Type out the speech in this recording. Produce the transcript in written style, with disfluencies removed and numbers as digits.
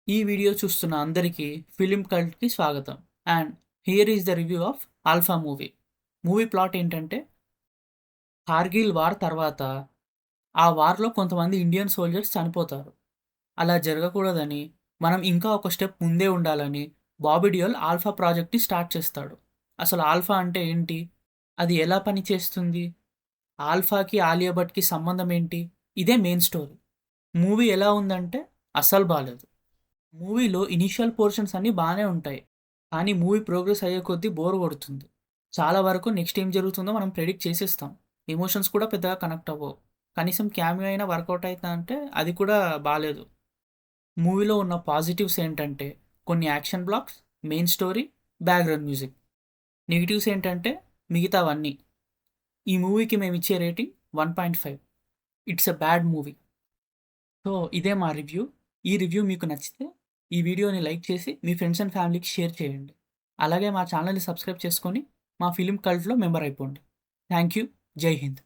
ఈ వీడియో చూస్తున్న అందరికీ ఫిలిం కల్ట్‌కి స్వాగతం. And here is the review of 'alpha' movie. Movie plot ఏంటంటే, కార్గిల్ వార్ తర్వాత ఆ వార్‌లో కొంతమంది ఇండియన్ సోల్జర్స్ చనిపోతారు. అలా జరగకూడదని, మనం ఇంకా ఒక స్టెప్ ముందే ఉండాలని బాబీ డియోల్ 'ఆల్ఫా' ప్రాజెక్ట్‌ని స్టార్ట్ చేస్తాడు. అసలు 'ఆల్ఫా' అంటే ఏంటి? అది ఎలా పనిచేస్తుంది? 'ఆల్ఫా'కి, 'ఆలియా భట్‌కి సంబంధం ఏంటి? ఇదే మెయిన్ స్టోరీ. మూవీ ఎలా ఉందంటే అస్సలు బాలేదు. మూవీలో ఇనీషియల్ పోర్షన్స్ అన్నీ బానే ఉంటాయి. కానీ మూవీ ప్రోగ్రెస్ అయ్యే కొద్దీ బోర్ కొడుతుంది. చాలా వరకు నెక్స్ట్ ఏం జరుగుతుందో మనం ప్రెడిక్ట్ చేసేస్తాం. ఎమోషన్స్ కూడా పెద్దగా కనెక్ట్ అవ్వవు. కనీసం క్యామియో అయినా వర్కౌట్ అయితా అంటే అది కూడా బాలేదు. మూవీలో ఉన్న పాజిటివ్స్ ఏంటంటే కొన్ని action blocks, main story, background music. Negatives ఏంటంటే మిగతావన్నీ. ఈ మూవీకి మేమిచ్చే rating 1.5. It's a bad movie. So, ఇదే మా రివ్యూ. ఈ రివ్యూ మీకు నచ్చితే ఈ వీడియోని లైక్ చేసి మీ ఫ్రెండ్స్ అండ్ ఫ్యామిలీకి షేర్ చేయండి. అలాగే మా ఛానల్‌ని సబ్స్క్రైబ్ చేసుకొని మా ఫిల్మ్ కల్ట్‌లో మెంబర్ అయిపోండి. Thank you. జై హింద్.